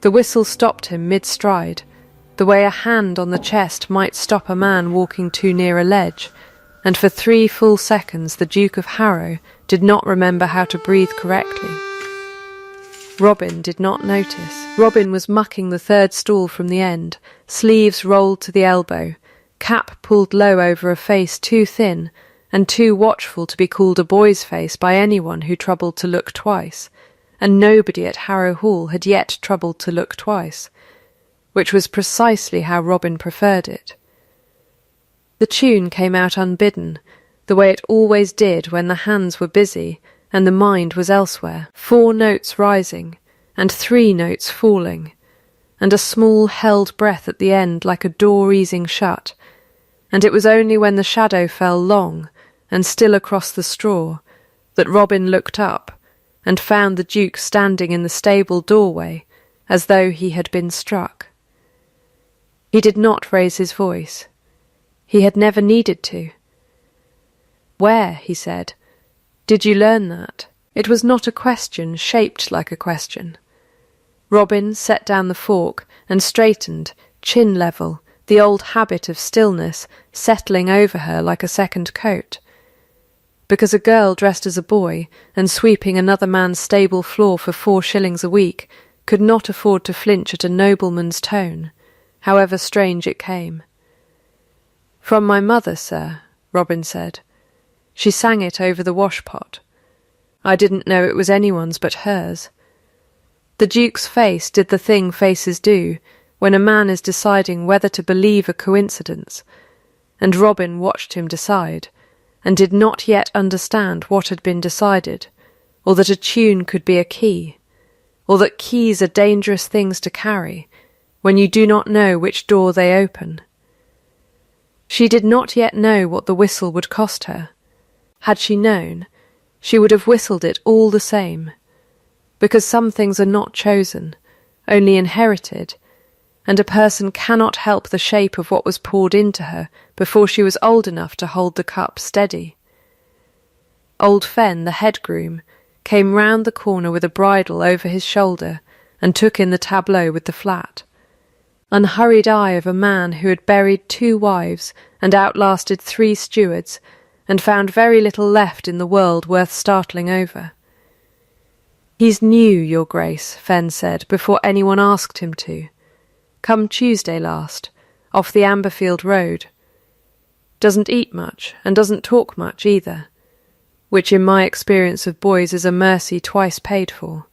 The whistle stopped him mid-stride, the way a hand on the chest might stop a man walking too near a ledge, and for 3 full seconds the Duke of Harrow did not remember how to breathe correctly. Robin did not notice. Robin was mucking the 3rd stool from the end, sleeves rolled to the elbow, cap pulled low over a face too thin and too watchful to be called a boy's face by anyone who troubled to look twice, and nobody at Harrow Hall had yet troubled to look twice, which was precisely how Robin preferred it. The tune came out unbidden, the way it always did when the hands were busy and the mind was elsewhere, 4 notes rising and 3 notes falling, and a small held breath at the end like a door easing shut, and it was only when the shadow fell long and still across the straw that Robin looked up and found the Duke standing in the stable doorway as though he had been struck. He did not raise his voice. He had never needed to. "Where?" he said. "Did you learn that?" It was not a question shaped like a question. Robin set down the fork and straightened, chin level, the old habit of stillness settling over her like a second coat. Because a girl dressed as a boy and sweeping another man's stable floor for 4 shillings a week could not afford to flinch at a nobleman's tone, however strange it came. "From my mother, sir," Robin said. "She sang it over the washpot. I didn't know it was anyone's but hers." The Duke's face did the thing faces do when a man is deciding whether to believe a coincidence, and Robin watched him decide, and did not yet understand what had been decided, or that a tune could be a key, or that keys are dangerous things to carry when you do not know which door they open. She did not yet know what the whistle would cost her. Had she known, she would have whistled it all the same, because some things are not chosen, only inherited, and a person cannot help the shape of what was poured into her before she was old enough to hold the cup steady. Old Fen, the head groom, came round the corner with a bridle over his shoulder and took in the tableau with the flat. Unhurried eye of a man who had buried 2 wives and outlasted 3 stewards, and found very little left in the world worth startling over. "He's new, your grace," Fen said, before anyone asked him to. "Come Tuesday last, off the Amberfield road. Doesn't eat much, and doesn't talk much either, which in my experience of boys is a mercy twice paid for."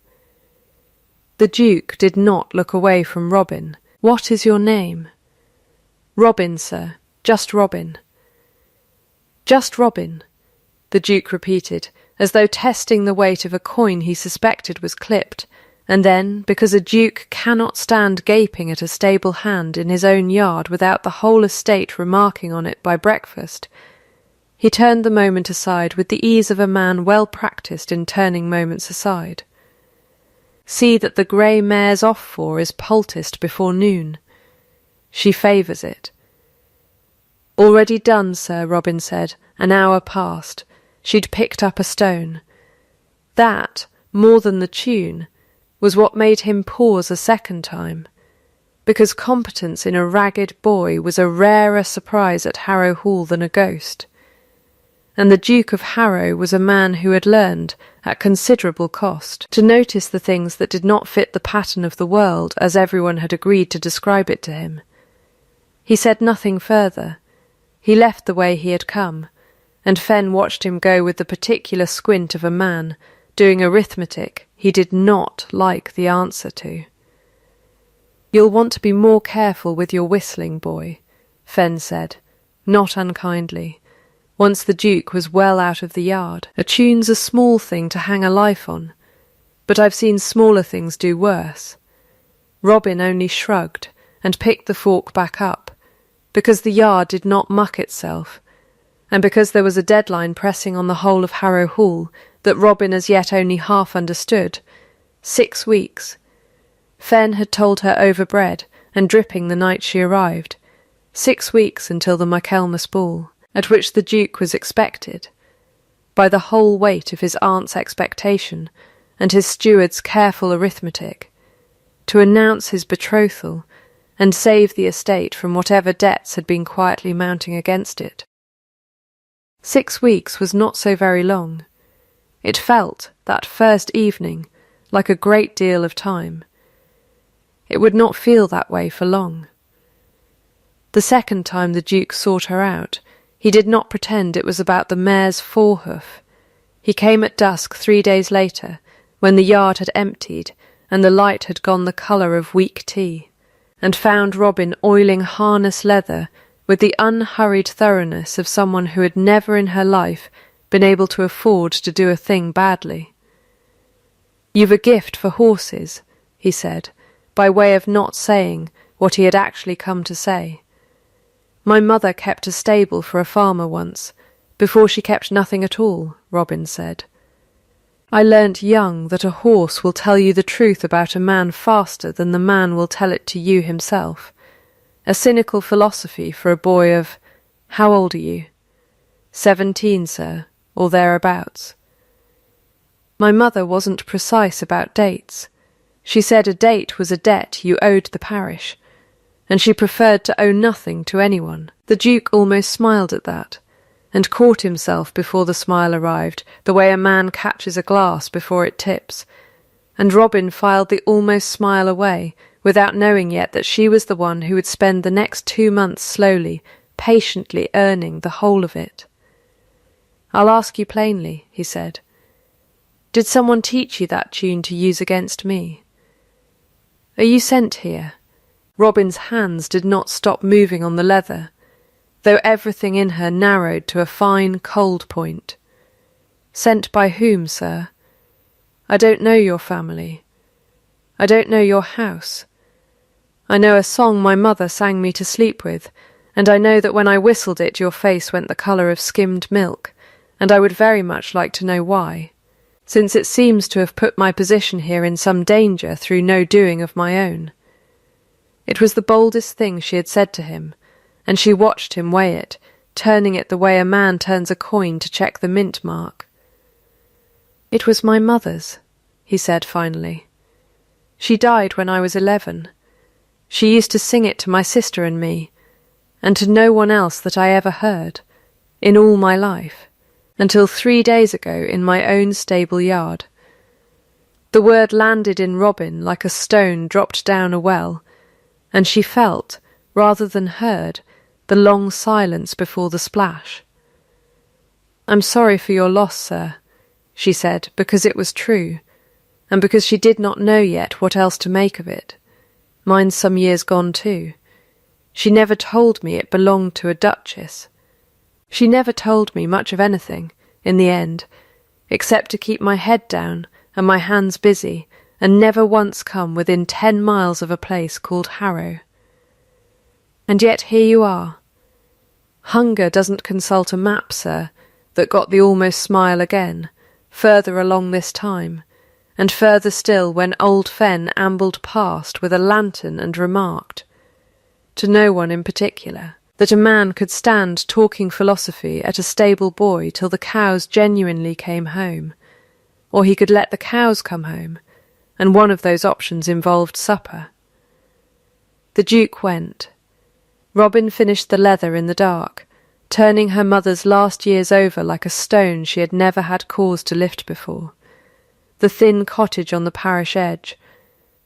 The Duke did not look away from Robin. "What is your name?" "Robin, sir, just Robin." "Just Robin," the Duke repeated, as though testing the weight of a coin he suspected was clipped, and then, because a duke cannot stand gaping at a stable hand in his own yard without the whole estate remarking on it by breakfast, he turned the moment aside with the ease of a man well practised in turning moments aside. "See that the grey mare's off for is poulticed before noon. She favours it." "Already done, sir," Robin said, an hour past. She'd picked up a stone. That, more than the tune, was what made him pause a second time, because competence in a ragged boy was a rarer surprise at Harrow Hall than a ghost. And the Duke of Harrow was a man who had learned, at considerable cost, to notice the things that did not fit the pattern of the world as everyone had agreed to describe it to him. He said nothing further. He left the way he had come, and Fen watched him go with the particular squint of a man doing arithmetic he did not like the answer to. "You'll want to be more careful with your whistling, boy," Fen said, not unkindly, once the Duke was well out of the yard. "A tune's a small thing to hang a life on, but I've seen smaller things do worse." Robin only shrugged and picked the fork back up, because the yard did not muck itself, and because there was a deadline pressing on the whole of Harrow Hall that Robin as yet only half understood. 6 weeks. Fen had told her overbread and dripping the night she arrived. 6 weeks until the Michaelmas ball, at which the Duke was expected. By the whole weight of his aunt's expectation and his steward's careful arithmetic, to announce his betrothal and save the estate from whatever debts had been quietly mounting against it. 6 weeks was not so very long. It felt, that first evening, like a great deal of time. It would not feel that way for long. The second time the Duke sought her out, he did not pretend it was about the mare's forehoof. He came at dusk 3 days later, when the yard had emptied and the light had gone the colour of weak tea, and found Robin oiling harness leather with the unhurried thoroughness of someone who had never in her life been able to afford to do a thing badly. "You've a gift for horses," he said, by way of not saying what he had actually come to say. "My mother kept a stable for a farmer once, before she kept nothing at all," Robin said. "I learnt young that a horse will tell you the truth about a man faster than the man will tell it to you himself. A cynical philosophy for a boy of— how old are you?" 17, sir, or thereabouts." My mother wasn't precise about dates. She said a date was a debt you owed the parish, and she preferred to owe nothing to anyone. The Duke almost smiled at that, and caught himself before the smile arrived, the way a man catches a glass before it tips, and Robin filed the almost smile away, without knowing yet that she was the one who would spend the next 2 months slowly, patiently earning the whole of it. "I'll ask you plainly," he said. "Did someone teach you that tune to use against me? Are you sent here?" Robin's hands did not stop moving on the leather, though everything in her narrowed to a fine, cold point. "Sent by whom, sir? I don't know your family. I don't know your house. I know a song my mother sang me to sleep with, and I know that when I whistled it your face went the colour of skimmed milk, and I would very much like to know why, since it seems to have put my position here in some danger through no doing of my own." It was the boldest thing she had said to him, and she watched him weigh it, turning it the way a man turns a coin to check the mint mark. "It was my mother's," he said finally. "She died when I was 11. She used to sing it to my sister and me, and to no one else that I ever heard, in all my life, until 3 days ago in my own stable yard." The word landed in Robin like a stone dropped down a well, and she felt, rather than heard, the long silence before the splash. "I'm sorry for your loss, sir," she said, because it was true, and because she did not know yet what else to make of it. "Mine's some years gone too. She never told me it belonged to a duchess. She never told me much of anything, in the end, except to keep my head down and my hands busy, and never once come within 10 miles of a place called Harrow. And yet here you are. Hunger doesn't consult a map, sir, that got the almost smile again, further along this time, and further still when old Fen ambled past with a lantern and remarked, to no one in particular, that a man could stand talking philosophy at a stable boy till the cows genuinely came home, or he could let the cows come home, and one of those options involved supper. The Duke went. Robin finished the leather in the dark, turning her mother's last years over like a stone she had never had cause to lift before. The thin cottage on the parish edge,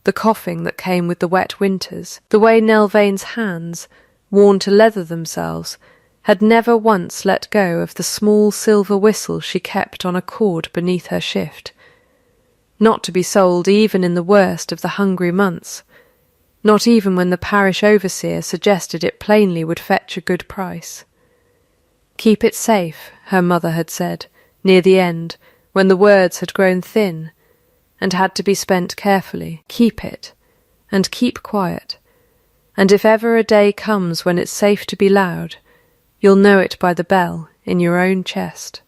the coughing that came with the wet winters, the way Nelvane's hands, worn to leather themselves, had never once let go of the small silver whistle she kept on a cord beneath her shift, not to be sold even in the worst of the hungry months, not even when the parish overseer suggested it plainly would fetch a good price. "Keep it safe," her mother had said, near the end, when the words had grown thin, and had to be spent carefully. "Keep it, and keep quiet, and if ever a day comes when it's safe to be loud, you'll know it by the bell in your own chest."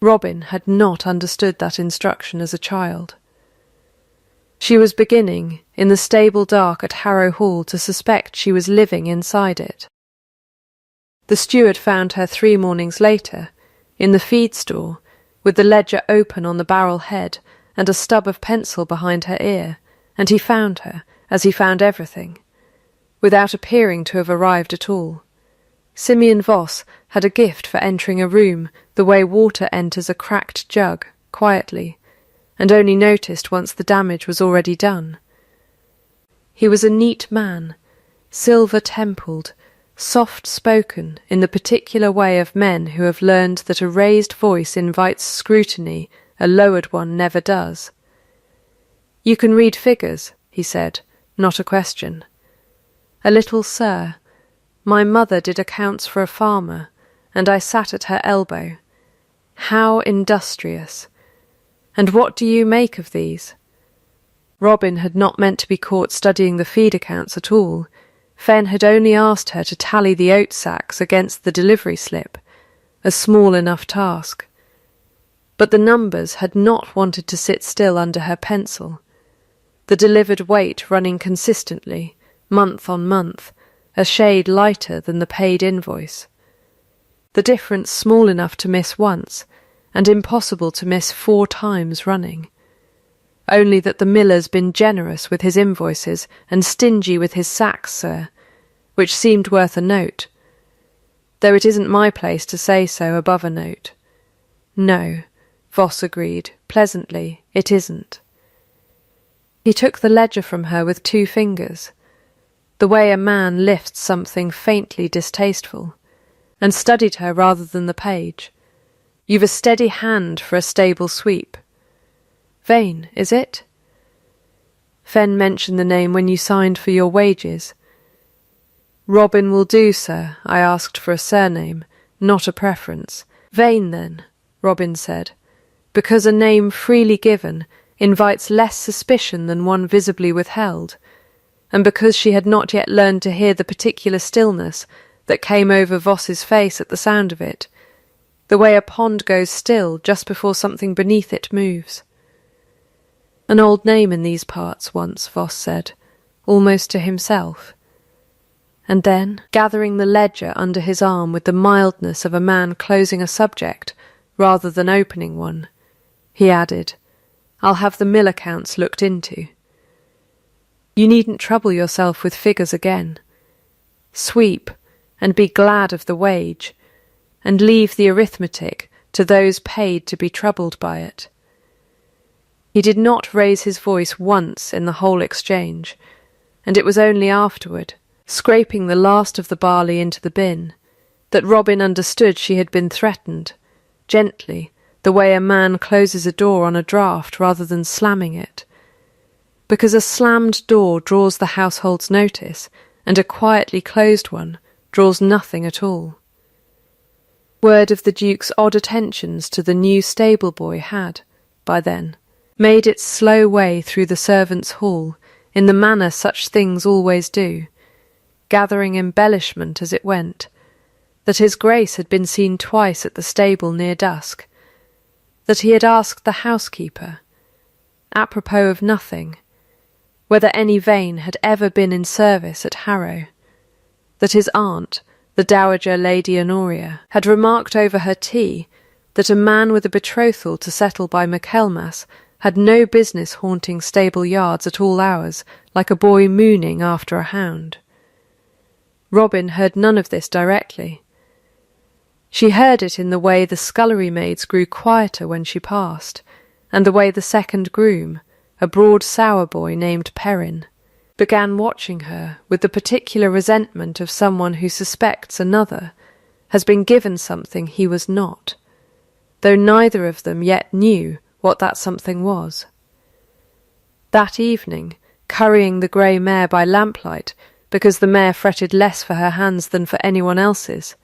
Robin had not understood that instruction as a child. She was beginning, in the stable dark at Harrow Hall, to suspect she was living inside it. The steward found her 3 mornings later, in the feed store, with the ledger open on the barrel head and a stub of pencil behind her ear, and he found her, as he found everything, without appearing to have arrived at all. Simeon Voss had a gift for entering a room the way water enters a cracked jug, quietly, and only noticed once the damage was already done. He was a neat man, silver-templed, soft-spoken in the particular way of men who have learned that a raised voice invites scrutiny, a lowered one never does. "You can read figures," he said, not a question. "A little, sir. My mother did accounts for a farmer, and I sat at her elbow. How industrious! And what do you make of these?" Robin had not meant to be caught studying the feed accounts at all. Fen had only asked her to tally the oat sacks against the delivery slip, a small enough task. But the numbers had not wanted to sit still under her pencil. The delivered weight running consistently, month on month, a shade lighter than the paid invoice. The difference small enough to miss once, and impossible to miss 4 times running. Only that the miller's been generous with his invoices and stingy with his sacks, sir, which seemed worth a note, though it isn't my place to say so above a note. No, Voss agreed, pleasantly, it isn't. He took the ledger from her with 2 fingers, the way a man lifts something faintly distasteful, and studied her rather than the page. "You've a steady hand for a stable sweep. Vane, is it?" Fen mentioned the name when you signed for your wages. "Robin will do, sir. I asked for a surname, not a preference." "Vane, then," Robin said, "because a name freely given invites less suspicion than one visibly withheld, and because she had not yet learned to hear the particular stillness that came over Voss's face at the sound of it, the way a pond goes still just before something beneath it moves. "An old name in these parts once," Voss said, almost to himself. And then, gathering the ledger under his arm with the mildness of a man closing a subject rather than opening one, he added, "I'll have the mill accounts looked into. You needn't trouble yourself with figures again. Sweep, and be glad of the wage, and leave the arithmetic to those paid to be troubled by it." He did not raise his voice once in the whole exchange, and it was only afterward, scraping the last of the barley into the bin, that Robin understood she had been threatened, gently, the way a man closes a door on a draught rather than slamming it, because a slammed door draws the household's notice, and a quietly closed one draws nothing at all. Word of the Duke's odd attentions to the new stable boy had, by then, made its slow way through the servants' hall in the manner such things always do, gathering embellishment as it went, that his Grace had been seen twice at the stable near dusk, that he had asked the housekeeper, apropos of nothing, whether any Vane had ever been in service at Harrow, that his aunt, the Dowager Lady Honoria, had remarked over her tea that a man with a betrothal to settle by Michaelmas had no business haunting stable yards at all hours like a boy mooning after a hound. Robin heard none of this directly. She heard it in the way the scullery maids grew quieter when she passed, and the way the second groom, a broad sour boy named Perrin, began watching her with the particular resentment of someone who suspects another has been given something he was not, though neither of them yet knew what that something was. That evening, currying the grey mare by lamplight, because the mare fretted less for her hands than for anyone else's,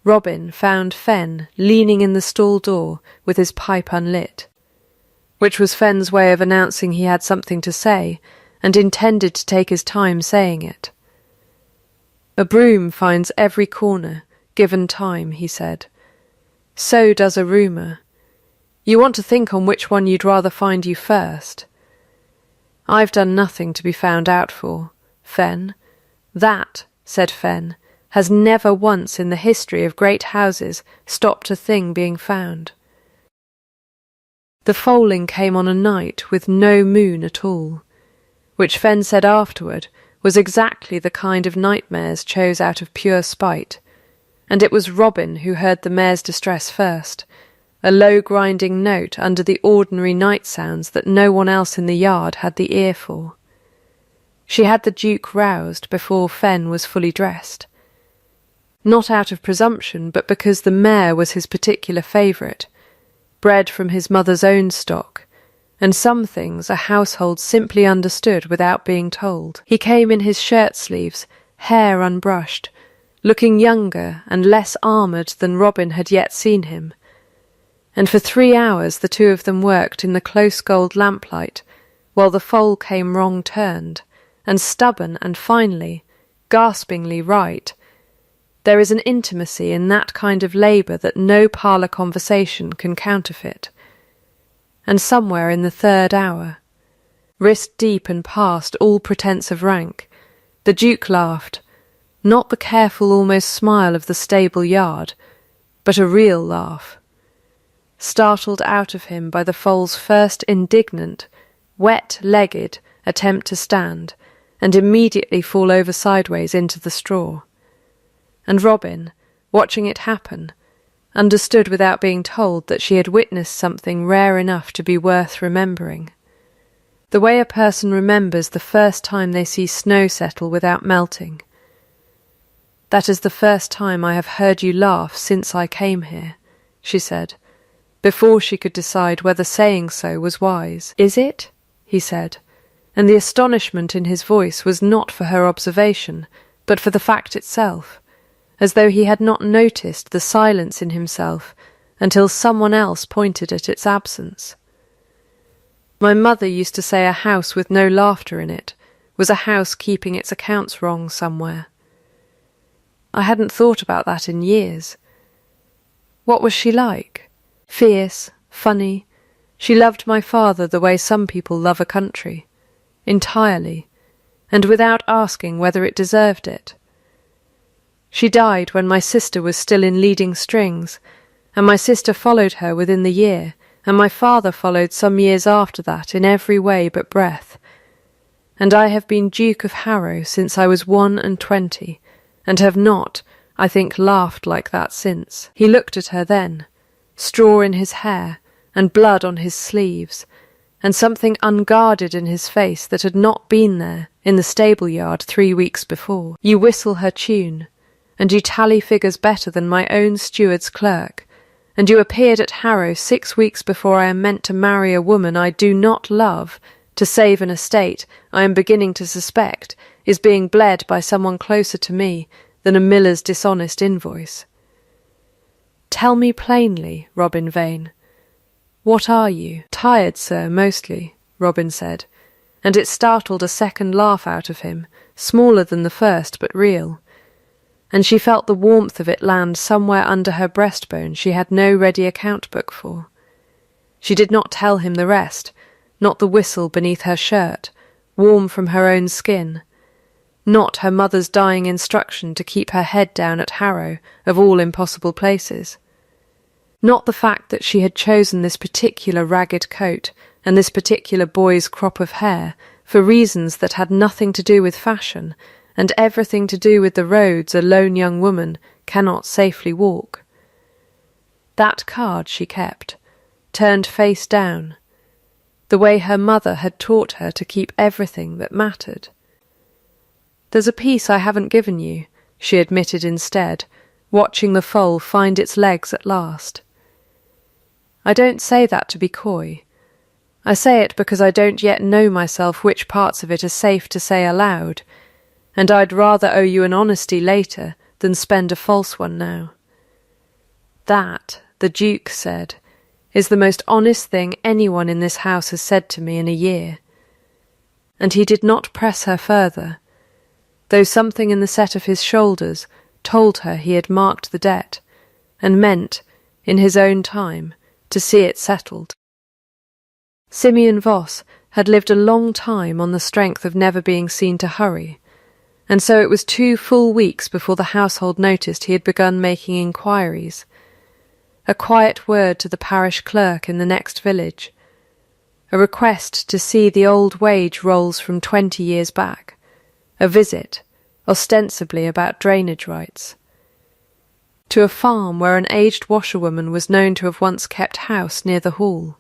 Robin found Fen leaning in the stall door with his pipe unlit, which was Fen's way of announcing he had something to say, and intended to take his time saying it. "A broom finds every corner, given time," he said. "So does a rumour. You want to think on which one you'd rather find you first. I've done nothing to be found out for, Fen. That," said Fen, "has never once in the history of great houses stopped a thing being found." The foaling came on a night with no moon at all, which Fen said afterward was exactly the kind of nightmares chose out of pure spite, and it was Robin who heard the mare's distress first, a low grinding note under the ordinary night sounds that no one else in the yard had the ear for. She had the Duke roused before Fen was fully dressed. Not out of presumption, but because the mare was his particular favourite, bred from his mother's own stock, and some things a household simply understood without being told. He came in his shirt-sleeves, hair unbrushed, looking younger and less armoured than Robin had yet seen him, and for 3 hours the two of them worked in the close gold lamplight, while the foal came wrong-turned, and stubborn and finally, gaspingly right. There is an intimacy in that kind of labour that no parlour conversation can counterfeit. And somewhere in the 3rd hour, wrist deep and past all pretence of rank, the Duke laughed, not the careful almost smile of the stable yard, but a real laugh, startled out of him by the foal's first indignant, wet-legged attempt to stand, and immediately fall over sideways into the straw. And Robin, watching it happen, understood without being told that she had witnessed something rare enough to be worth remembering. The way a person remembers the first time they see snow settle without melting. "That is the first time I have heard you laugh since I came here," she said, before she could decide whether saying so was wise. "Is it?" he said, and the astonishment in his voice was not for her observation, but for the fact itself, as though he had not noticed the silence in himself until someone else pointed at its absence. "My mother used to say a house with no laughter in it was a house keeping its accounts wrong somewhere. I hadn't thought about that in years. What was she like? Fierce, funny. She loved my father the way some people love a country, entirely, and without asking whether it deserved it. She died when my sister was still in leading strings, and my sister followed her within the year, and my father followed some years after that in every way but breath. And I have been Duke of Harrow since I was 21, and have not, I think, laughed like that since." He looked at her then, straw in his hair, and blood on his sleeves, and something unguarded in his face that had not been there in the stable-yard 3 weeks before. "You whistle her tune, and you tally figures better than my own steward's clerk, and you appeared at Harrow 6 weeks before I am meant to marry a woman I do not love, to save an estate I am beginning to suspect is being bled by someone closer to me than a miller's dishonest invoice. Tell me plainly, Robin Vane, what are you?" "Tired, sir, mostly," Robin said, and it startled a second laugh out of him, smaller than the first but real, and she felt the warmth of it land somewhere under her breastbone she had no ready account book for. She did not tell him the rest, not the whistle beneath her shirt, warm from her own skin, not her mother's dying instruction to keep her head down at Harrow, of all impossible places, not the fact that she had chosen this particular ragged coat and this particular boy's crop of hair for reasons that had nothing to do with fashion, and everything to do with the roads a lone young woman cannot safely walk. That card she kept, turned face down, the way her mother had taught her to keep everything that mattered. "There's a piece I haven't given you," she admitted instead, watching the foal find its legs at last. "I don't say that to be coy. I say it because I don't yet know myself which parts of it are safe to say aloud, and I'd rather owe you an honesty later than spend a false one now. That," the Duke said, "is the most honest thing anyone in this house has said to me in a year." And he did not press her further, though something in the set of his shoulders told her he had marked the debt, and meant, in his own time, to see it settled. Simeon Voss had lived a long time on the strength of never being seen to hurry, and so it was 2 full weeks before the household noticed he had begun making inquiries. A quiet word to the parish clerk in the next village. a request to see the old wage rolls from 20 years back, a visit, ostensibly about drainage rights, to a farm where an aged washerwoman was known to have once kept house near the hall.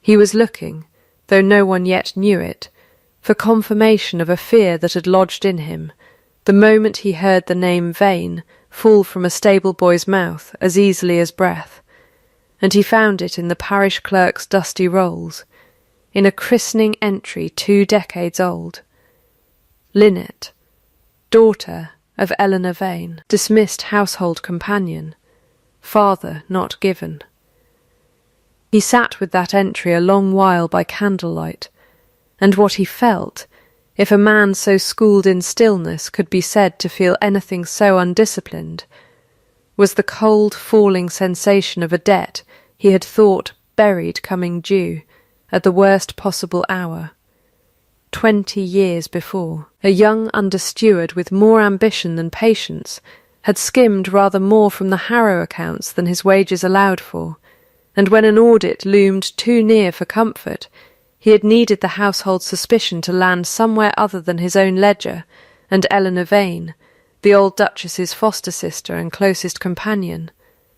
He was looking, though no one yet knew it, for confirmation of a fear that had lodged in him the moment he heard the name Vane fall from a stable boy's mouth as easily as breath, and he found it in the parish clerk's dusty rolls, in a christening entry 2 decades old. Lynette, daughter of Eleanor Vane, dismissed household companion, father not given. He sat with that entry a long while by candlelight, and what he felt, if a man so schooled in stillness could be said to feel anything so undisciplined, was the cold falling sensation of a debt he had thought buried coming due at the worst possible hour. 20 years before, a young under-steward with more ambition than patience had skimmed rather more from the Harrow accounts than his wages allowed for, and when an audit loomed too near for comfort, he had needed the household suspicion to land somewhere other than his own ledger and Eleanor Vane, the old Duchess's foster sister and closest companion,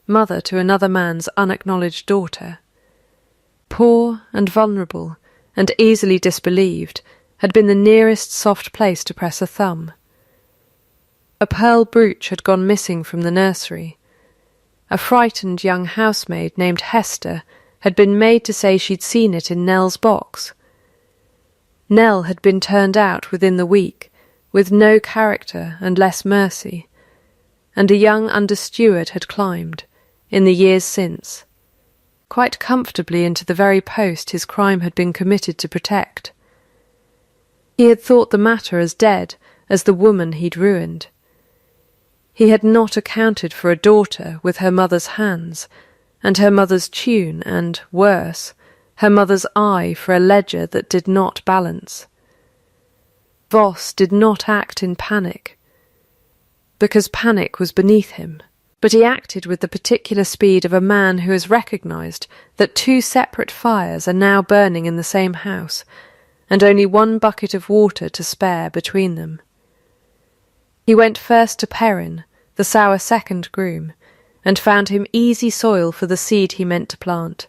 mother to another man's unacknowledged daughter. Poor and vulnerable, and easily disbelieved, had been the nearest soft place to press a thumb. A pearl brooch had gone missing from the nursery. A frightened young housemaid named Hester had been made to say she'd seen it in Nell's box. Nell had been turned out within the week, with no character and less mercy, and a young under-steward had climbed, in the years since, quite comfortably into the very post his crime had been committed to protect. He had thought the matter as dead as the woman he'd ruined. He had not accounted for a daughter with her mother's hands, and her mother's tune, and, worse, her mother's eye for a ledger that did not balance. Voss did not act in panic, because panic was beneath him, but he acted with the particular speed of a man who has recognised that 2 separate fires are now burning in the same house, and only 1 bucket of water to spare between them. He went first to Perrin, the sour second groom, and found him easy soil for the seed he meant to plant,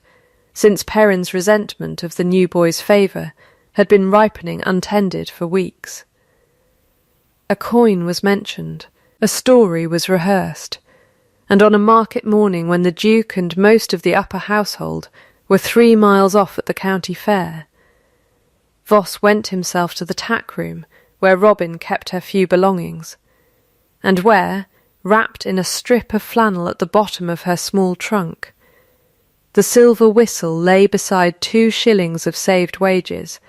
since Perrin's resentment of the new boy's favour had been ripening untended for weeks. A coin was mentioned, a story was rehearsed, and on a market morning when the Duke and most of the upper household were 3 miles off at the county fair, Voss went himself to the tack-room where Robin kept her few belongings, and where, wrapped in a strip of flannel at the bottom of her small trunk, the silver whistle lay beside 2 shillings of saved wages,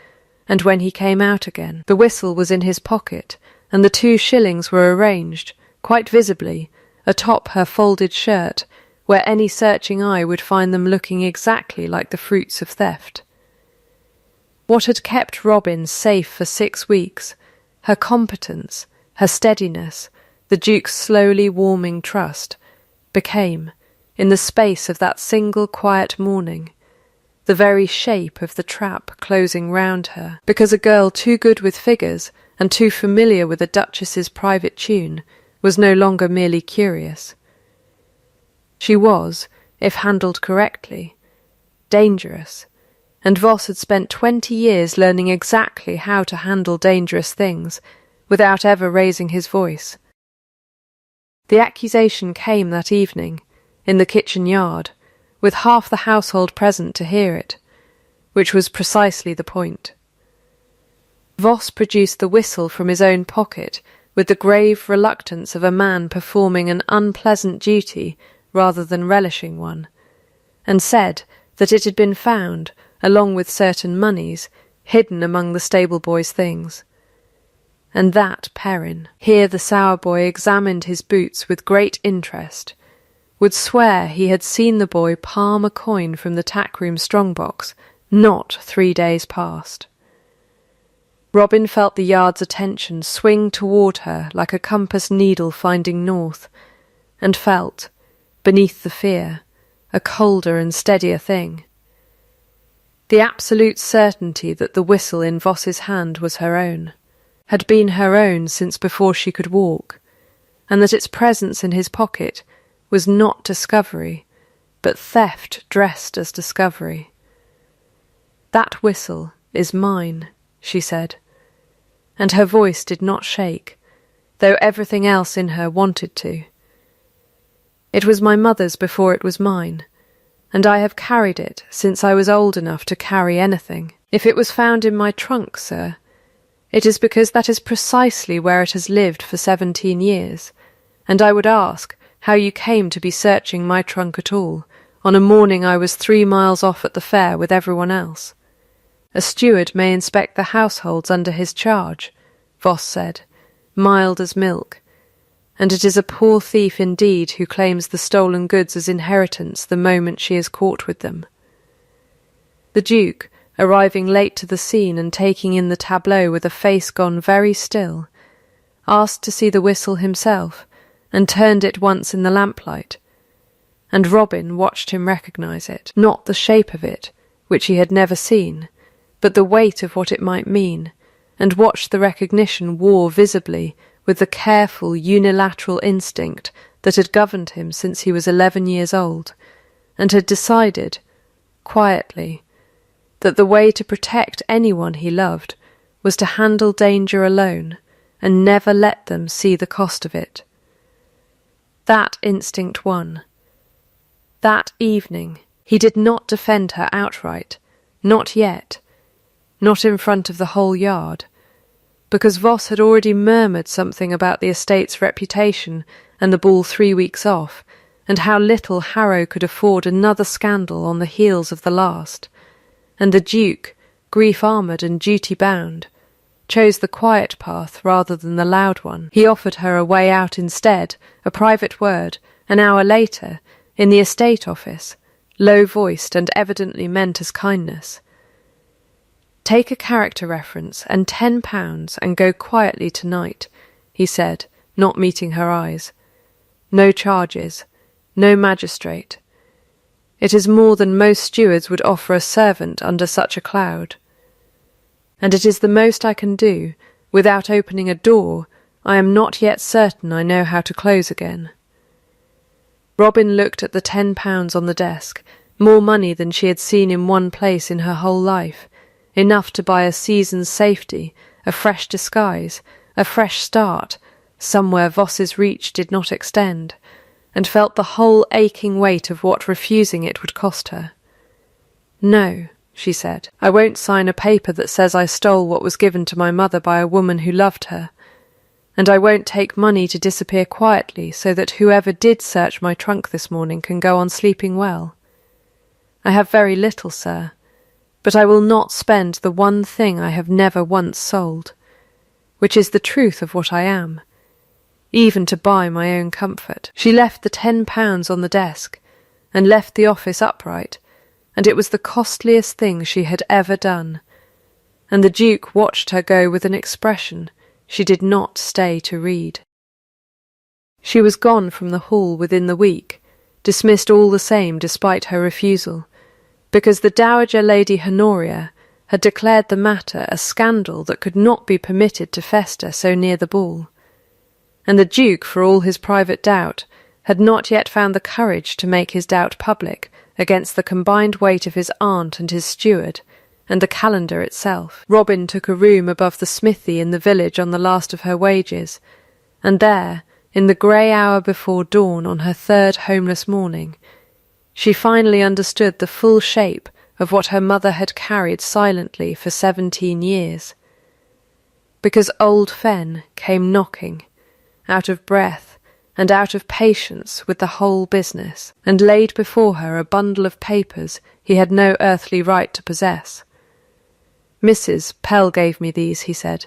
and when he came out again, the whistle was in his pocket, and the 2 shillings were arranged, quite visibly, atop her folded shirt, where any searching eye would find them looking exactly like the fruits of theft. What had kept Robin safe for 6 weeks, her competence, her steadiness, the Duke's slowly warming trust, became, in the space of that single quiet morning, the very shape of the trap closing round her, because a girl too good with figures and too familiar with a duchess's private tune was no longer merely curious. She was, if handled correctly, dangerous, and Voss had spent 20 years learning exactly how to handle dangerous things without ever raising his voice. The accusation came that evening, in the kitchen yard, with half the household present to hear it, which was precisely the point. Voss produced the whistle from his own pocket with the grave reluctance of a man performing an unpleasant duty rather than relishing one, and said that it had been found, along with certain moneys, hidden among the stable boy's things. And that Perrin, here the sour boy examined his boots with great interest, would swear he had seen the boy palm a coin from the tack-room strong-box not 3 days past. Robin felt the yard's attention swing toward her like a compass needle finding north, and felt, beneath the fear, a colder and steadier thing. The absolute certainty that the whistle in Voss's hand was her own, had been her own since before she could walk, and that its presence in his pocket was not discovery, but theft dressed as discovery. "That whistle is mine," she said, and her voice did not shake, though everything else in her wanted to. "It was my mother's before it was mine, and I have carried it since I was old enough to carry anything. If it was found in my trunk, sir, it is because that is precisely where it has lived for 17 years, and I would ask how you came to be searching my trunk at all, on a morning I was 3 miles off at the fair with everyone else. A steward may inspect the households under his charge," Voss said, mild as milk, "and it is a poor thief indeed who claims the stolen goods as inheritance the moment she is caught with them." The Duke, arriving late to the scene and taking in the tableau with a face gone very still, asked to see the whistle himself, and turned it once in the lamplight, and Robin watched him recognise it, not the shape of it, which he had never seen, but the weight of what it might mean, and watched the recognition war visibly with the careful unilateral instinct that had governed him since he was 11 years old, and had decided, quietly, that the way to protect anyone he loved was to handle danger alone and never let them see the cost of it. That instinct won. That evening he did not defend her outright, not yet, not in front of the whole yard, because Voss had already murmured something about the estate's reputation and the ball 3 weeks off, and how little Harrow could afford another scandal on the heels of the last, and the Duke, grief-armoured and duty-bound, chose the quiet path rather than the loud one. He offered her a way out instead, a private word, an hour later, in the estate office, low-voiced and evidently meant as kindness. "Take a character reference and £10 and go quietly tonight," he said, not meeting her eyes. "No charges, no magistrate. It is more than most stewards would offer a servant under such a cloud. And it is the most I can do, without opening a door I am not yet certain I know how to close again." Robin looked at the £10 on the desk, more money than she had seen in one place in her whole life, enough to buy a season's safety, a fresh disguise, a fresh start, somewhere Voss's reach did not extend, and felt the whole aching weight of what refusing it would cost her. "No," she said, "I won't sign a paper that says I stole what was given to my mother by a woman who loved her, and I won't take money to disappear quietly so that whoever did search my trunk this morning can go on sleeping well. I have very little, sir, but I will not spend the one thing I have never once sold, which is the truth of what I am, even to buy my own comfort." She left the £10 on the desk, and left the office upright, and it was the costliest thing she had ever done, and the Duke watched her go with an expression she did not stay to read. She was gone from the hall within the week, dismissed all the same despite her refusal, because the Dowager Lady Honoria had declared the matter a scandal that could not be permitted to fester so near the ball, and the Duke, for all his private doubt, had not yet found the courage to make his doubt public against the combined weight of his aunt and his steward, and the calendar itself. Robin took a room above the smithy in the village on the last of her wages, and there, in the grey hour before dawn on her third homeless morning, she finally understood the full shape of what her mother had carried silently for 17 years. Because old Fen came knocking, out of breath and out of patience with the whole business, and laid before her a bundle of papers he had no earthly right to possess. "Mrs. Pell gave me these," he said.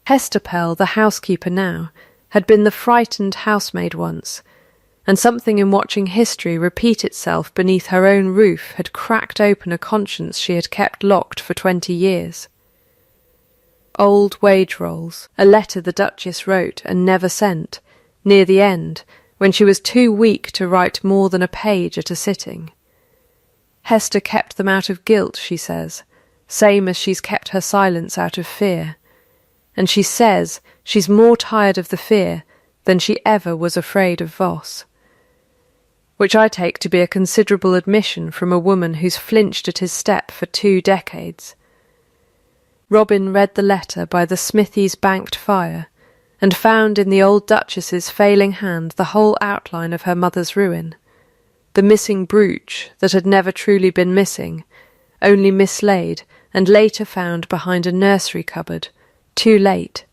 Hester Pell, the housekeeper now, had been the frightened housemaid once, and something in watching history repeat itself beneath her own roof had cracked open a conscience she had kept locked for 20 years. Old wage rolls, a letter the Duchess wrote and never sent, near the end, when she was too weak to write more than a page at a sitting. Hester kept them out of guilt, she says, same as she's kept her silence out of fear. And she says she's more tired of the fear than she ever was afraid of Voss. Which I take to be a considerable admission from a woman who's flinched at his step for 2 decades. Robin read the letter by the smithy's banked fire, and found in the old Duchess's failing hand the whole outline of her mother's ruin. The missing brooch that had never truly been missing, only mislaid and later found behind a nursery cupboard, too late,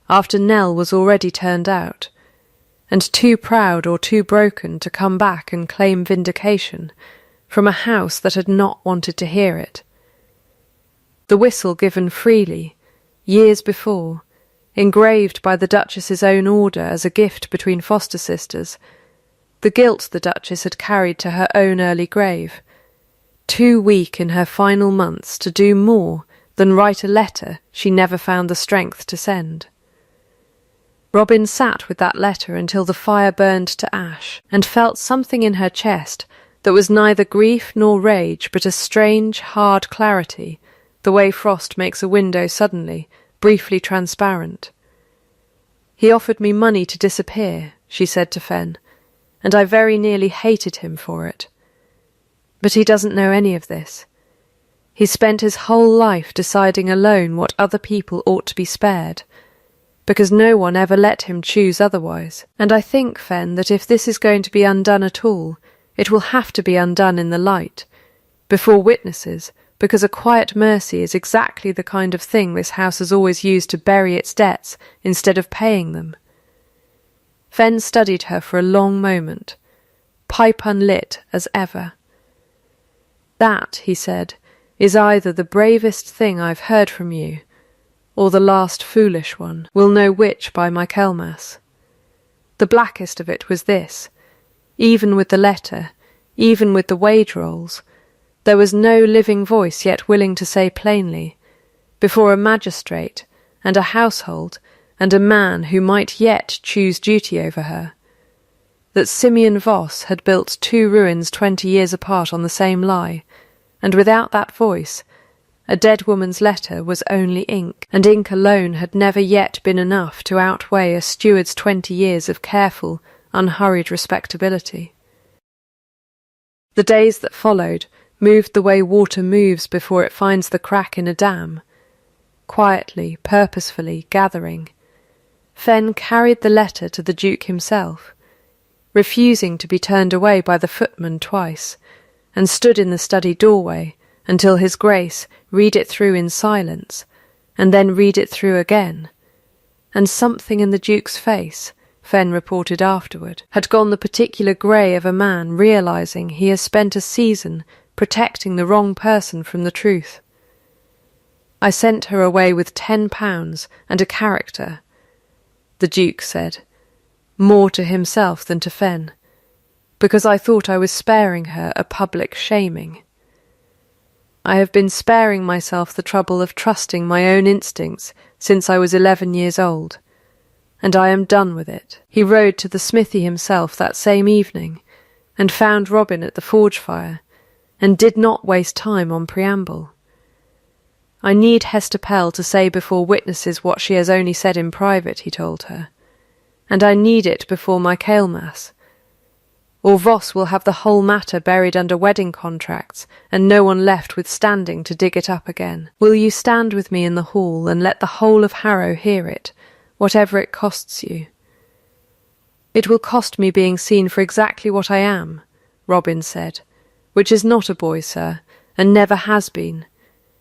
after Nell was already turned out, and too proud or too broken to come back and claim vindication from a house that had not wanted to hear it. The whistle given freely, years before, engraved by the Duchess's own order as a gift between foster sisters, the guilt the Duchess had carried to her own early grave, too weak in her final months to do more than write a letter she never found the strength to send. Robin sat with that letter until the fire burned to ash, and felt something in her chest that was neither grief nor rage, but a strange, hard clarity, the way frost makes a window suddenly, briefly transparent. "He offered me money to disappear," she said to Fenn, "and I very nearly hated him for it. But he doesn't know any of this. He spent his whole life deciding alone what other people ought to be spared, because no one ever let him choose otherwise. And I think, Fenn, that if this is going to be undone at all, it will have to be undone in the light, before witnesses, because a quiet mercy is exactly the kind of thing this house has always used to bury its debts instead of paying them." Fenn studied her for a long moment, pipe unlit as ever. "That," he said, "is either the bravest thing I've heard from you, or the last foolish one. We'll know which by Michaelmas. The blackest of it was this: even with the letter, even with the wage rolls, there was no living voice yet willing to say plainly, before a magistrate and a household and a man who might yet choose duty over her, that Simeon Voss had built 2 ruins 20 years apart on the same lie, and without that voice, a dead woman's letter was only ink, and ink alone had never yet been enough to outweigh a steward's 20 years of careful, unhurried respectability. The days that followed moved the way water moves before it finds the crack in a dam, quietly, purposefully, gathering. Fenn carried the letter to the Duke himself, refusing to be turned away by the footman twice, and stood in the study doorway until his Grace read it through in silence, and then read it through again. And something in the Duke's face, Fenn reported afterward, had gone the particular grey of a man realising he has spent a season protecting the wrong person from the truth. "I sent her away with £10 and a character," the Duke said, more to himself than to Fenn, "because I thought I was sparing her a public shaming. I have been sparing myself the trouble of trusting my own instincts since I was 11 years old, and I am done with it." He rode to the smithy himself that same evening, and found Robin at the forge fire, and did not waste time on preamble. "I need Hester Pell to say before witnesses what she has only said in private," he told her, "and I need it before Michaelmas, or Voss will have the whole matter buried under wedding contracts, and no one left withstanding to dig it up again. Will you stand with me in the hall and let the whole of Harrow hear it, whatever it costs you?" "It will cost me being seen for exactly what I am," Robin said, "which is not a boy, sir, and never has been,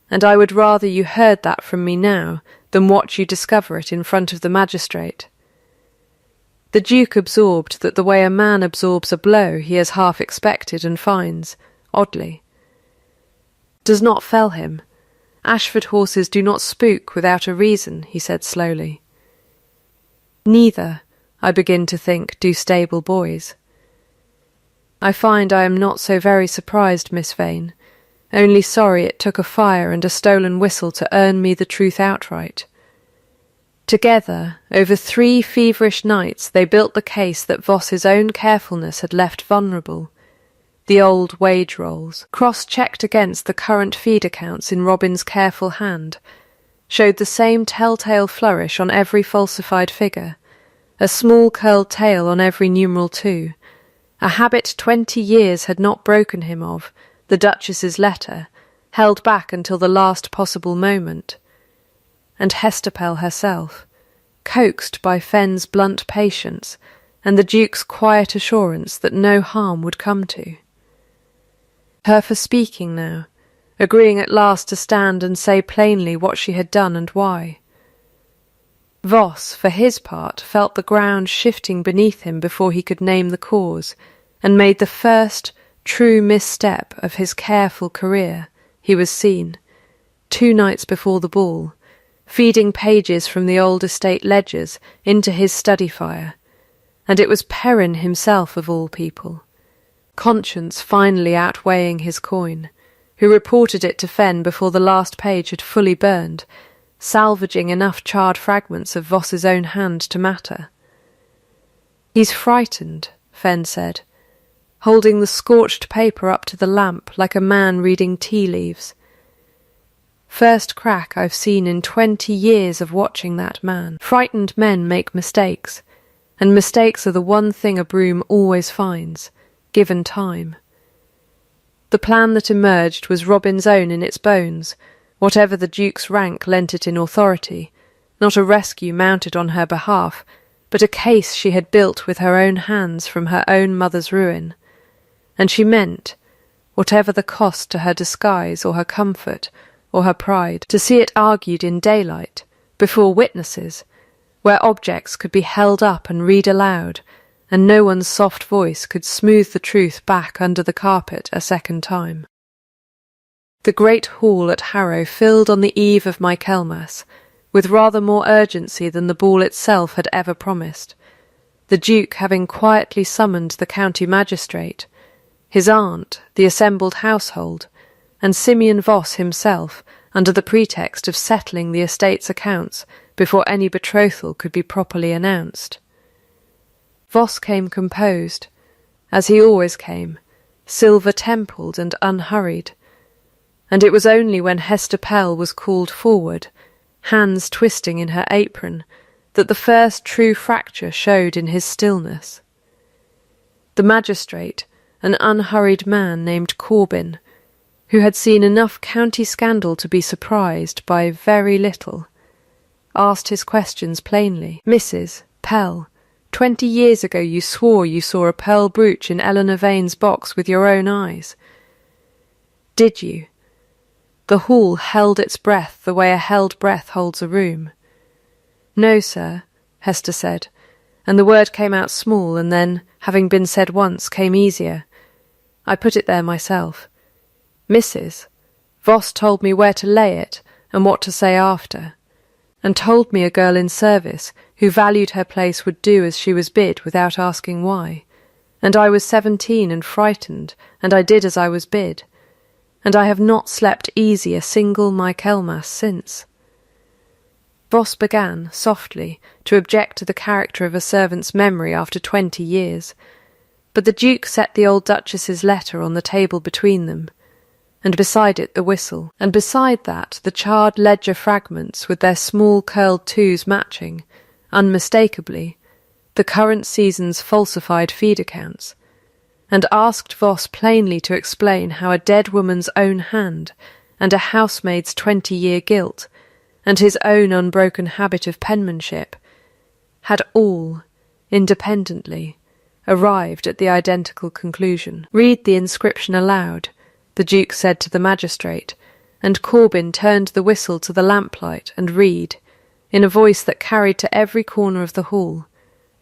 and I would rather you heard that from me now than watch you discover it in front of the magistrate." The Duke absorbed that the way a man absorbs a blow he has half expected and finds, oddly. "Does not fell him. Ashford horses do not spook without a reason," he said slowly. "Neither, I begin to think, do stable boys. I find I am not so very surprised, Miss Vane, only sorry it took a fire and a stolen whistle to earn me the truth outright. Together, over 3 feverish nights, they built the case that Voss's own carefulness had left vulnerable, the old wage rolls, cross-checked against the current feed accounts in Robin's careful hand, showed the same telltale flourish on every falsified figure, a small curled tail on every numeral 2, a habit 20 years had not broken him of, the Duchess's letter, held back until the last possible moment. And Hesterpell herself, coaxed by Fenn's blunt patience and the Duke's quiet assurance that no harm would come to. Her for speaking now, agreeing at last to stand and say plainly what she had done and why. Voss, for his part, felt the ground shifting beneath him before he could name the cause, and made the first true misstep of his careful career. He was seen, 2 nights before the ball, feeding pages from the old estate ledgers into his study fire, and it was Perrin himself of all people, conscience finally outweighing his coin, who reported it to Fenn before the last page had fully burned, salvaging enough charred fragments of Voss's own hand to matter. "He's frightened," Fenn said, holding the scorched paper up to the lamp like a man reading tea leaves. "First crack I've seen in 20 years of watching that man. Frightened men make mistakes, and mistakes are the one thing a broom always finds, given time." The plan that emerged was Robin's own in its bones, whatever the Duke's rank lent it in authority, not a rescue mounted on her behalf, but a case she had built with her own hands from her own mother's ruin. And she meant, whatever the cost to her disguise or her comfort or her pride, to see it argued in daylight, before witnesses, where objects could be held up and read aloud, and no one's soft voice could smooth the truth back under the carpet a second time. The great hall at Harrow filled on the eve of Michaelmas, with rather more urgency than the ball itself had ever promised, the Duke having quietly summoned the county magistrate, his aunt, the assembled household, and Simeon Voss himself, under the pretext of settling the estate's accounts before any betrothal could be properly announced. Voss came composed, as he always came, silver-templed and unhurried, and it was only when Hesterpell was called forward, hands twisting in her apron, that the first true fracture showed in his stillness. The magistrate, an unhurried man named Corbin, who had seen enough county scandal to be surprised by very little, asked his questions plainly. "Mrs. Pell, 20 years ago you swore you saw a pearl brooch in Eleanor Vane's box with your own eyes. Did you?" The hall held its breath the way a held breath holds a room. "No, sir," Hester said, and the word came out small and then, having been said once, came easier. "I put it there myself. Mrs. Voss told me where to lay it and what to say after, and told me a girl in service who valued her place would do as she was bid without asking why, and I was 17 and frightened, and I did as I was bid, and I have not slept easy a single Michaelmas since." Voss began, softly, to object to the character of a servant's memory after 20 years, but the Duke set the old Duchess's letter on the table between them, and beside it the whistle, and beside that the charred ledger fragments with their small curled 2s matching, unmistakably, the current season's falsified feed accounts, and asked Voss plainly to explain how a dead woman's own hand and a housemaid's 20-year guilt and his own unbroken habit of penmanship had all, independently, arrived at the identical conclusion. "Read the inscription aloud," the Duke said to the magistrate, and Corbin turned the whistle to the lamplight and read, in a voice that carried to every corner of the hall,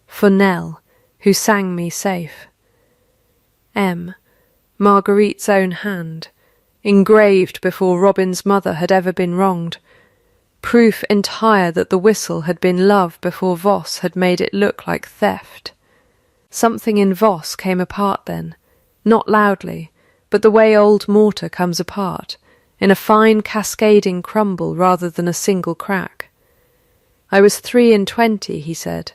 "For Nell, who sang me safe." M. Marguerite's own hand, engraved before Robin's mother had ever been wronged, proof entire that the whistle had been love before Voss had made it look like theft. Something in Voss came apart then, not loudly, but the way old mortar comes apart, in a fine cascading crumble rather than a single crack. "I was 23, he said,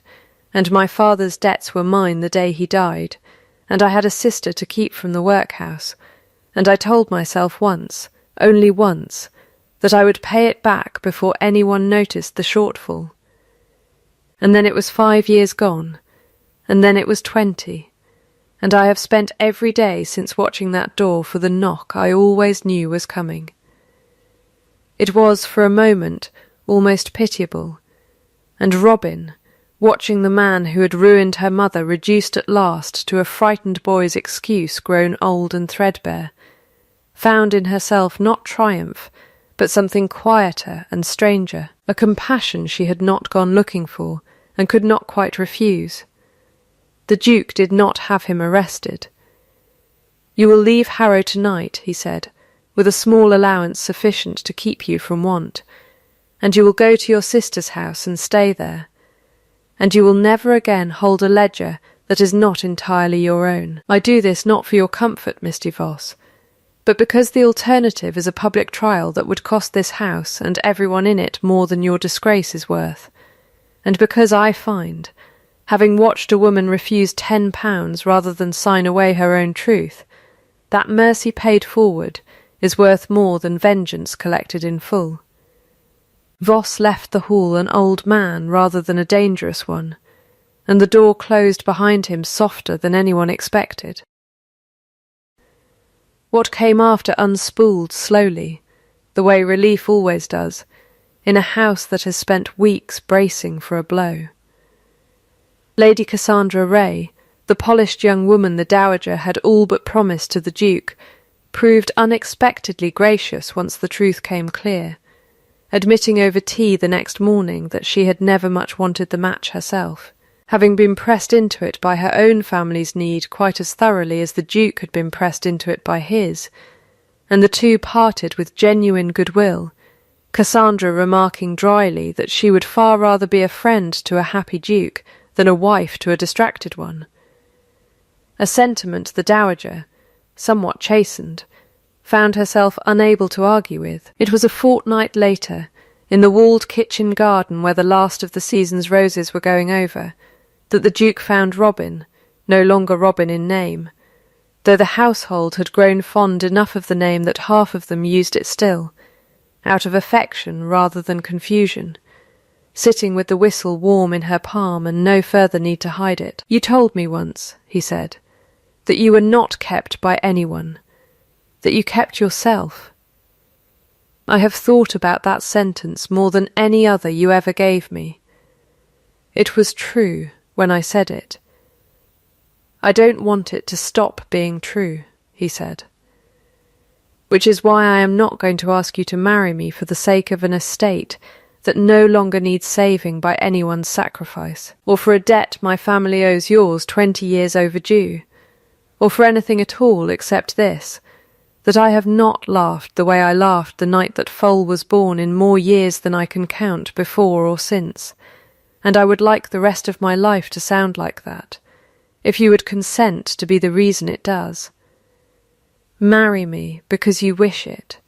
and my father's debts were mine the day he died, and I had a sister to keep from the workhouse, and I told myself once, only once, that I would pay it back before anyone noticed the shortfall. And then it was 5 years gone, and then it was 20, and I have spent every day since watching that door for the knock I always knew was coming. It was, for a moment, almost pitiable, and Robin, watching the man who had ruined her mother reduced at last to a frightened boy's excuse grown old and threadbare, found in herself not triumph, but something quieter and stranger, a compassion she had not gone looking for and could not quite refuse. The Duke did not have him arrested. "You will leave Harrow tonight," he said, "with a small allowance sufficient to keep you from want, and you will go to your sister's house and stay there, and you will never again hold a ledger that is not entirely your own. I do this not for your comfort, Mr. Voss, but because the alternative is a public trial that would cost this house and everyone in it more than your disgrace is worth, and because I find, having watched a woman refuse £10 rather than sign away her own truth, that mercy paid forward is worth more than vengeance collected in full." Voss left the hall an old man rather than a dangerous one, and the door closed behind him softer than anyone expected. What came after unspooled slowly, the way relief always does, in a house that has spent weeks bracing for a blow. Lady Cassandra Ray, the polished young woman the Dowager had all but promised to the Duke, proved unexpectedly gracious once the truth came clear, admitting over tea the next morning that she had never much wanted the match herself, having been pressed into it by her own family's need quite as thoroughly as the Duke had been pressed into it by his, and the two parted with genuine goodwill, Cassandra remarking dryly that she would far rather be a friend to a happy Duke than a wife to a distracted one. A sentiment the Dowager, somewhat chastened, found herself unable to argue with. It was a fortnight later, in the walled kitchen garden where the last of the season's roses were going over, that the Duke found Robin, no longer Robin in name, though the household had grown fond enough of the name that half of them used it still, out of affection rather than confusion, sitting with the whistle warm in her palm and no further need to hide it. "You told me once," he said, "that you were not kept by anyone, that you kept yourself. I have thought about that sentence more than any other you ever gave me. It was true when I said it. I don't want it to stop being true," he said. "Which is why I am not going to ask you to marry me for the sake of an estate that no longer needs saving by anyone's sacrifice, or for a debt my family owes yours 20 years overdue, or for anything at all except this, that I have not laughed the way I laughed the night that Foal was born in more years than I can count before or since, and I would like the rest of my life to sound like that, if you would consent to be the reason it does. Marry me because you wish it.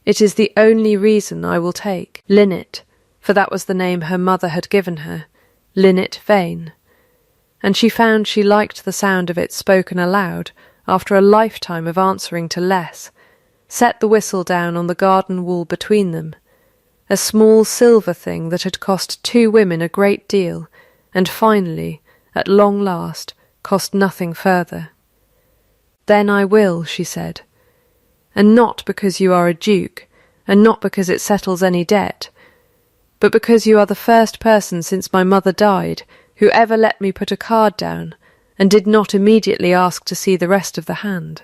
It is the only reason I will take. Linnet, for that was the name her mother had given her, Linnet Vane, and she found she liked the sound of it spoken aloud after a lifetime of answering to less, set the whistle down on the garden wall between them, a small silver thing that had cost 2 women a great deal, and finally, at long last, cost nothing further. "Then I will," she said, "and not because you are a duke, and not because it settles any debt, but because you are the first person since my mother died who ever let me put a card down and did not immediately ask to see the rest of the hand."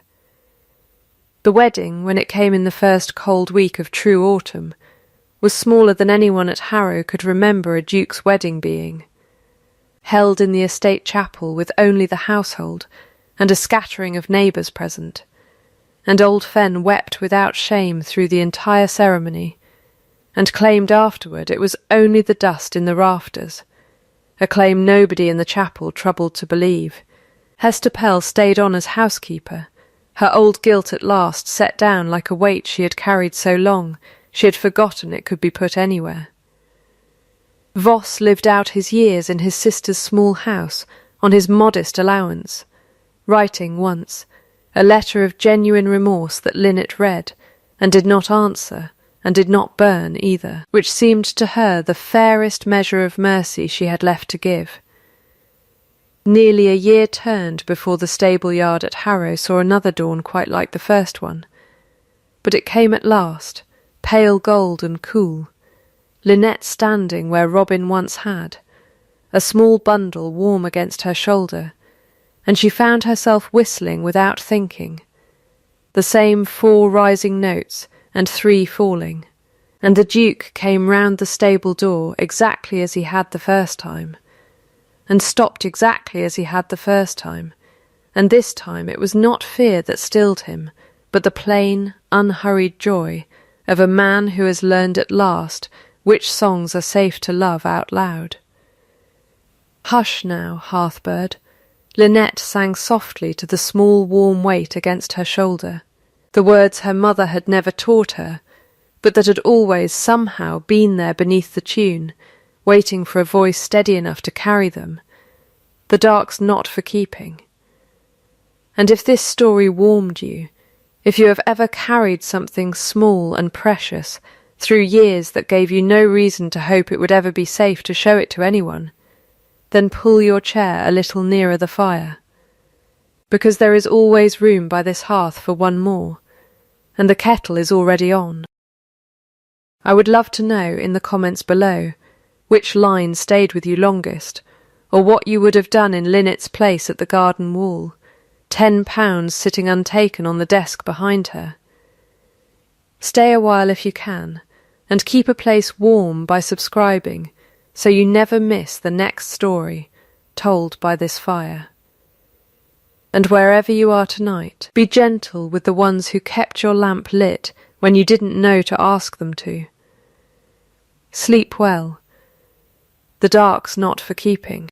The wedding, when it came in the first cold week of true autumn, was smaller than anyone at Harrow could remember a duke's wedding being. Held in the estate chapel with only the household and a scattering of neighbours present, and old Fen wept without shame through the entire ceremony, and claimed afterward it was only the dust in the rafters, a claim nobody in the chapel troubled to believe. Hester Pell stayed on as housekeeper, her old guilt at last set down like a weight she had carried so long she had forgotten it could be put anywhere. Voss lived out his years in his sister's small house on his modest allowance, writing once, a letter of genuine remorse that Lynette read, and did not answer, and did not burn either, which seemed to her the fairest measure of mercy she had left to give. Nearly a year turned before the stable-yard at Harrow saw another dawn quite like the first one. But it came at last, pale gold and cool, Lynette standing where Robin once had, a small bundle warm against her shoulder, and she found herself whistling without thinking, the same 4 rising notes and 3 falling, and the Duke came round the stable door exactly as he had the first time, and stopped exactly as he had the first time, and this time it was not fear that stilled him, but the plain, unhurried joy of a man who has learned at last which songs are safe to love out loud. "Hush now, Hearthbird," Lynette sang softly to the small warm weight against her shoulder, the words her mother had never taught her, but that had always somehow been there beneath the tune, waiting for a voice steady enough to carry them. "The dark's not for keeping." And if this story warmed you, if you have ever carried something small and precious through years that gave you no reason to hope it would ever be safe to show it to anyone, then pull your chair a little nearer the fire, because there is always room by this hearth for one more, and the kettle is already on. I would love to know in the comments below which line stayed with you longest, or what you would have done in Lynette's place at the garden wall, £10 sitting untaken on the desk behind her. Stay a while if you can, and keep a place warm by subscribing, so you never miss the next story told by this fire. And wherever you are tonight, be gentle with the ones who kept your lamp lit when you didn't know to ask them to. Sleep well. The dark's not for keeping.